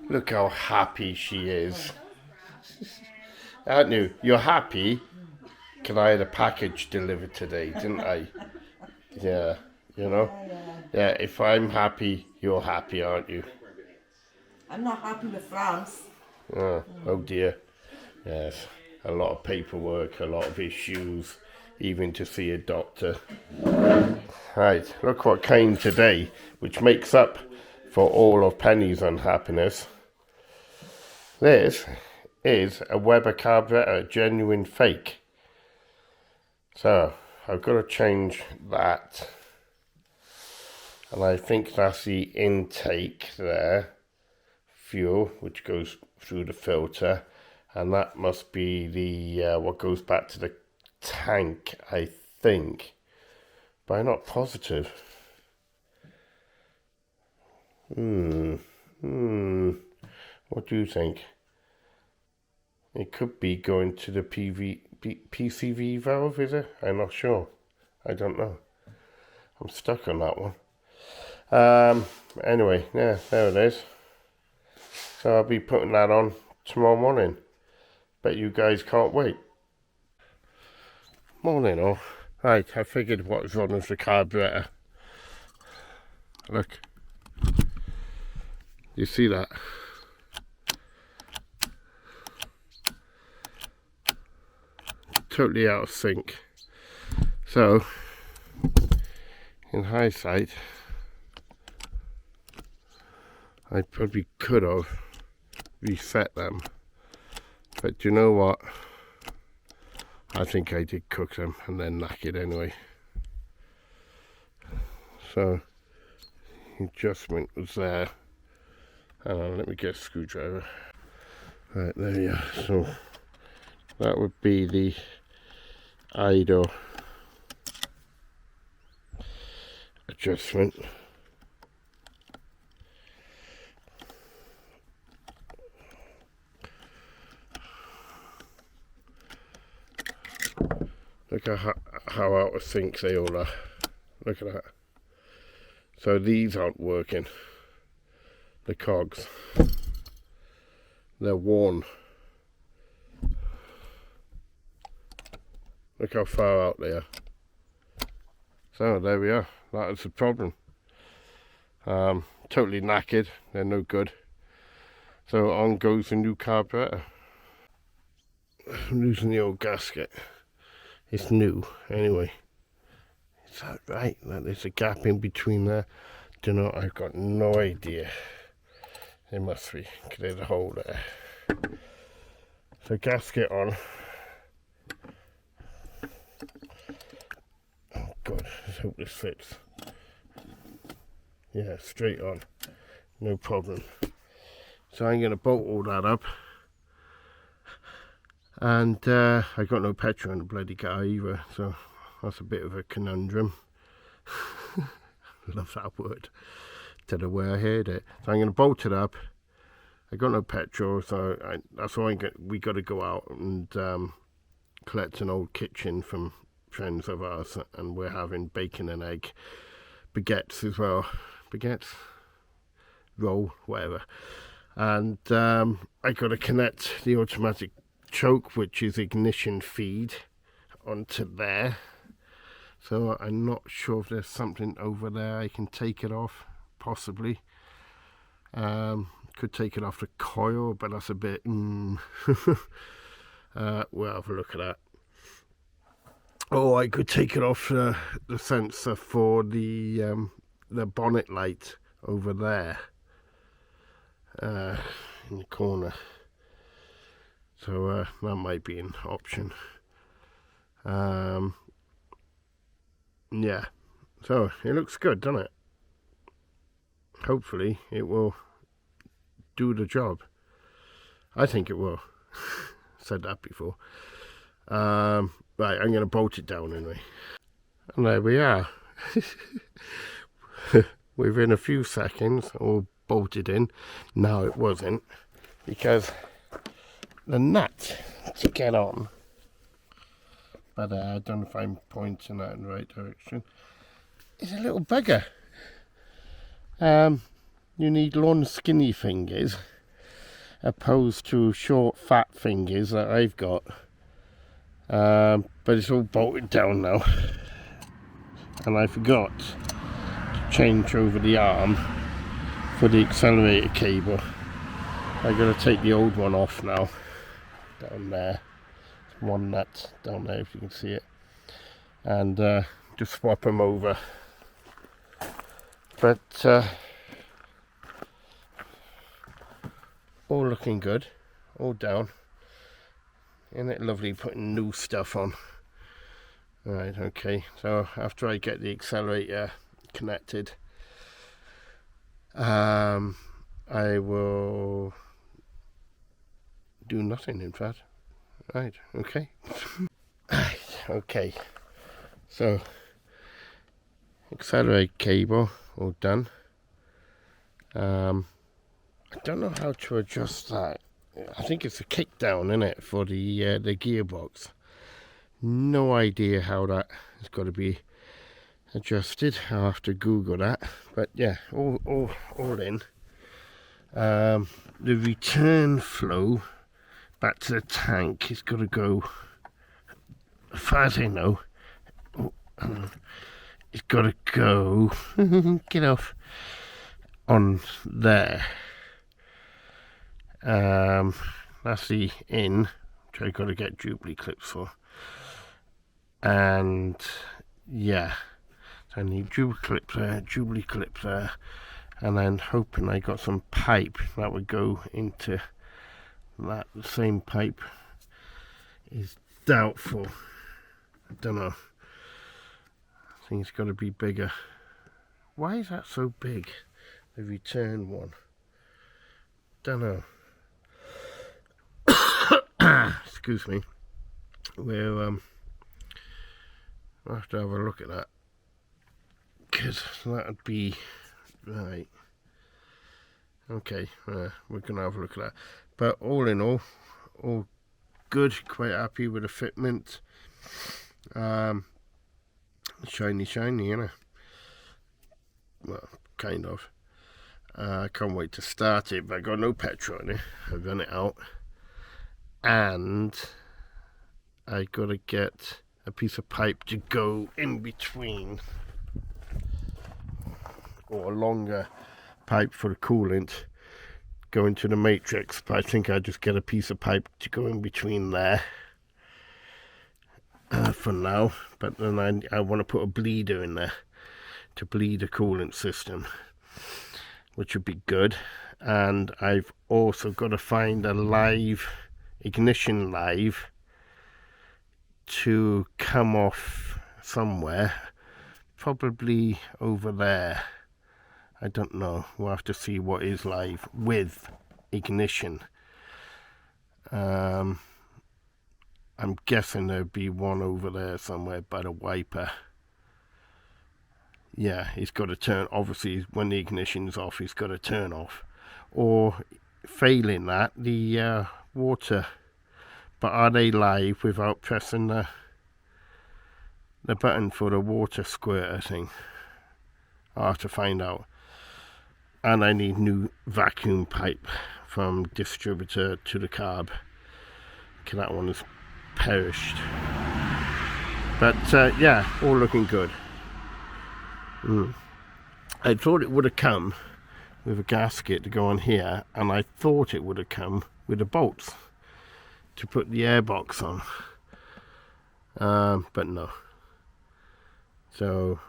Look how happy she is. Aren't you? You're happy? Because I had a package delivered today, didn't I? Yeah, you know? Yeah, if I'm happy, you're happy, aren't you? I'm not happy with France. Oh dear. Yes. A lot of paperwork, a lot of issues, even to see a doctor. Right, look what came today, which makes up for all of Penny's unhappiness. This is a Weber carburetor, genuine fake. So, I've got to change that. And I think that's the intake there. Fuel, which goes through the filter. And that must be the what goes back to the tank, I think. But I'm not positive. What do you think? It could be going to the PCV valve, is it? I'm not sure. I don't know. I'm stuck on that one. Anyway, yeah, there it is. So I'll be putting that on tomorrow morning. Bet you guys can't wait. Morning all. Right, I figured what was wrong with the carburetor. Look. You see that? Totally out of sync. So, in hindsight, I probably could have reset them. But you know what? I think I did cook them and then knackered anyway. So, the adjustment was there. Hang on, let me get a screwdriver. Right, there you are. So, that would be the idle adjustment. Look at how out of sync they all are. Look at that. So these aren't working. The cogs. They're worn. Look how far out they are. So there we are. That is the problem. Totally knackered. They're no good. So on goes the new carburetor. I'm losing the old gasket. It's new anyway. Is that right? There's a gap in between there. Do you know? I've got no idea. It must be, because there's a hole there. So gasket on. Oh God, let's hope this fits. Yeah, straight on. No problem. So I'm going to bolt all that up. And I got no petrol in the bloody car either, so that's a bit of a conundrum. Love that word. Don't know where I heard it. So I'm going to bolt it up. I got no petrol, so that's why we got to go out and collect an old kitchen from friends of ours, and we're having bacon and egg baguettes as well. Baguettes, roll, whatever. And I got to connect the automatic choke, which is ignition feed, onto there. So I'm not sure if there's something over there I can take it off, possibly. Could take it off the coil, but that's a bit we'll have a look at that. Oh, I could take it off the sensor for the bonnet light over there in the corner. So that might be an option. Yeah, so it looks good, doesn't it? Hopefully it will do the job. I think it will. Said that before. Right, I'm going to bolt it down anyway. And there we are. Within a few seconds, all bolted in. No, it wasn't, because the nut to get on, but I don't know if I'm pointing that in the right direction, is a little bugger. You need long skinny fingers opposed to short fat fingers that I've got. But it's all bolted down now, and I forgot to change over the arm for the accelerator cable. I gotta take the old one off now. Down there, one nut down there if you can see it, and just swap them over. But all looking good, all down. Isn't it lovely putting new stuff on? Right, okay, so after I get the accelerator connected, I will do nothing, in fact. Right, okay. Right, okay, so accelerator cable all done. I don't know how to adjust that. I think it's a kick down, isn't it, for the gearbox. No idea how that has got to be adjusted. I'll have to Google that. But yeah, all in. The return flow back to the tank is got to go, as far as I know, it's got to go, get off, on there. That's the in, which I got to get Jubilee clips for. And yeah, so I need Jubilee clips there, and then hoping I got some pipe that would go into that. The same pipe is doubtful. I don't know. I think it's got to be bigger. Why is that so big? The return one. Don't know. Excuse me. We'll have to have a look at that, because that would be right. Okay, we're gonna have a look at that. But all in all good. Quite happy with the fitment. Shiny, you know. Well, kind of. I can't wait to start it, but I got no petrol in it. I've run it out, and I gotta get a piece of pipe to go in between, or a longer pipe for the coolant going to the matrix. But I think I just get a piece of pipe to go in between there for now. But then I want to put a bleeder in there to bleed the coolant system, which would be good. And I've also got to find a live ignition live to come off somewhere, probably over there. I don't know, we'll have to see what is live with ignition. I'm guessing there'd be one over there somewhere by the wiper. Yeah, it's got to turn, obviously when the ignition's off it's got to turn off, or failing that, the water. But are they live without pressing the button for the water squirter thing? I'll have to find out. And I need new vacuum pipe from distributor to the carb, because that one has perished. But yeah, all looking good. I thought it would have come with a gasket to go on here, and I thought it would have come with the bolts to put the airbox on, but no. So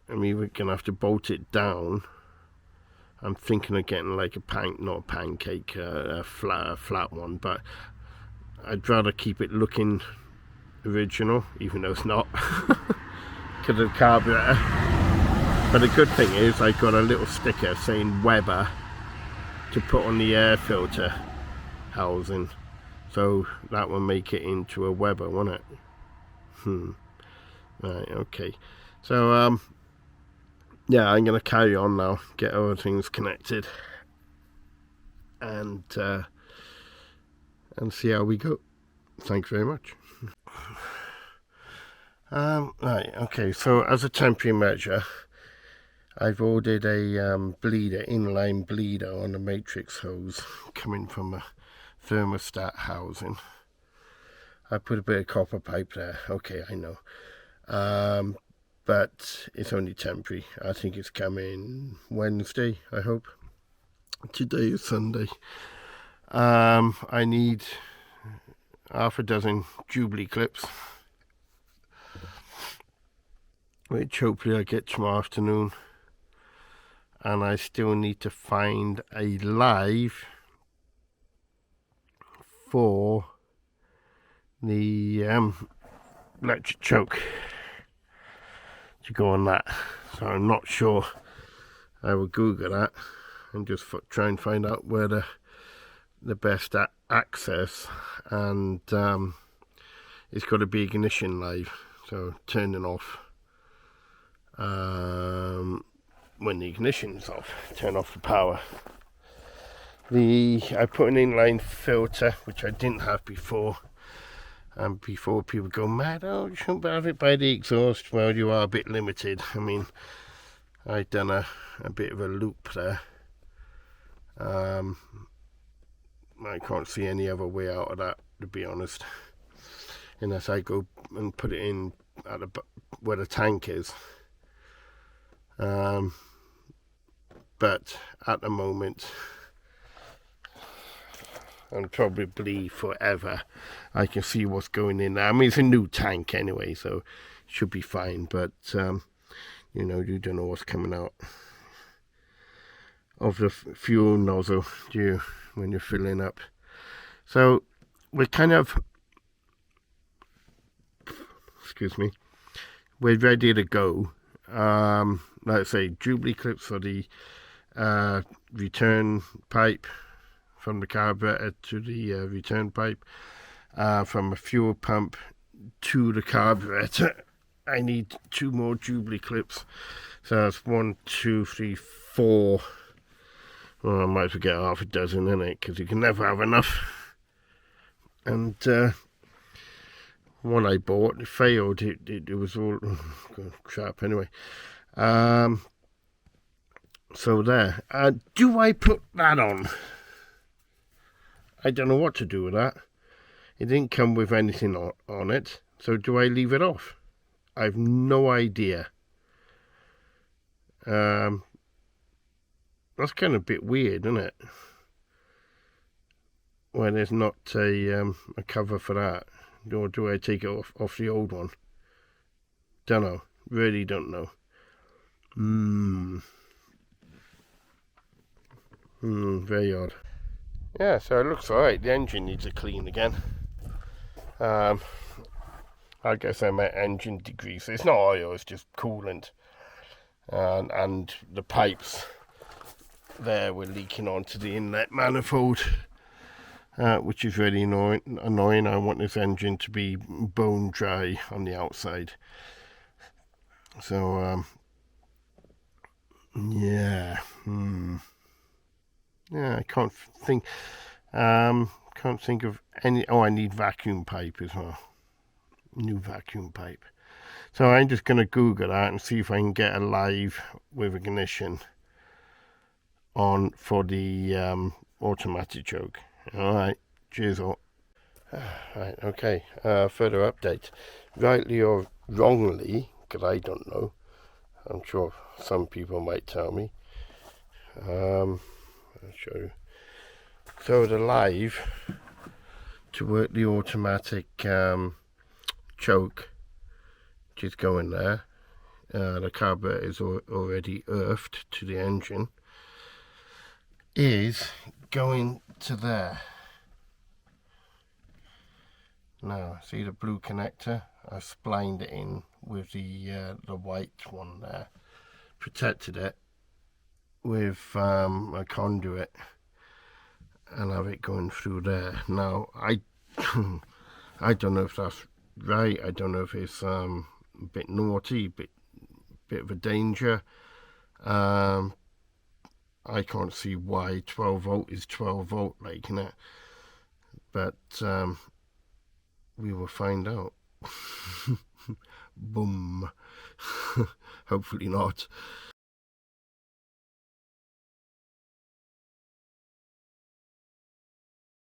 I'm either gonna have to bolt it down. I'm thinking of getting like a not a pancake, a flat one, but I'd rather keep it looking original, even though it's not, because of the carburetor. But the good thing is I got a little sticker saying Weber to put on the air filter housing, so that will make it into a Weber, won't it? Right, okay. So yeah, I'm gonna carry on now, get other things connected, and see how we go. Thanks very much. Right, okay, so as a temporary measure, I've ordered a bleeder, inline bleeder on a matrix hose coming from a thermostat housing. I put a bit of copper pipe there. Okay, I know. But it's only temporary. I think it's coming Wednesday, I hope. Today is Sunday. I need half a dozen Jubilee clips, which hopefully I get tomorrow afternoon. And I still need to find a live for the electric choke to go on that. So I'm not sure. I will Google that and just try and find out where the best access, and it's got to be ignition live, so turning off when the ignition's off, turn off the power. I put an inline filter, which I didn't have before, and before people go mad, oh, you shouldn't have it by the exhaust. Well, you are a bit limited. I mean, I've done a bit of a loop there. I can't see any other way out of that, to be honest, unless I go and put it in at where the tank is. But at the moment, and probably forever, I can see what's going in there. I mean, it's a new tank anyway, so it should be fine. But you know, you don't know what's coming out of the fuel nozzle, do you, when you're filling up? So we're kind of, excuse me, we're ready to go. Like I say, Jubilee clips for the return pipe, from the carburetor to the return pipe, from a fuel pump to the carburetor. I need 2 more Jubilee clips, so that's 1, 2, 3, 4. Well, I might forget half a dozen, innit? Because you can never have enough. And one I bought, it failed. It was all crap anyway. So there. Do I put that on? I don't know what to do with that. It didn't come with anything on it. So do I leave it off? I've no idea. That's kind of a bit weird, isn't it? When there's not a cover for that. Or do I take it off the old one? Don't know. Really don't know. Very odd. Yeah, so it looks alright. The engine needs a clean again. I guess I meant engine degreaser. It's not oil, it's just coolant. And the pipes there were leaking onto the inlet manifold, which is really annoying. I want this engine to be bone dry on the outside. So, yeah. Yeah, I can't think of any. Oh, I need vacuum pipe as well. New vacuum pipe. So I'm just going to Google that and see if I can get a live with ignition on for the automatic choke. Alright, cheers all. Right, okay, further update. Rightly or wrongly, because I don't know, I'm sure some people might tell me. I'll show you. So the live, to work the automatic choke, which is going there, the carburetor is already earthed to the engine, is going to there. Now, see the blue connector? I've splined it in with the white one there, protected it with a conduit, and have it going through there. Now, I don't know if that's right. I don't know if it's a bit naughty, bit of a danger. I can't see why 12 volt is 12 volt, like, innit? But we will find out. Boom. Hopefully not.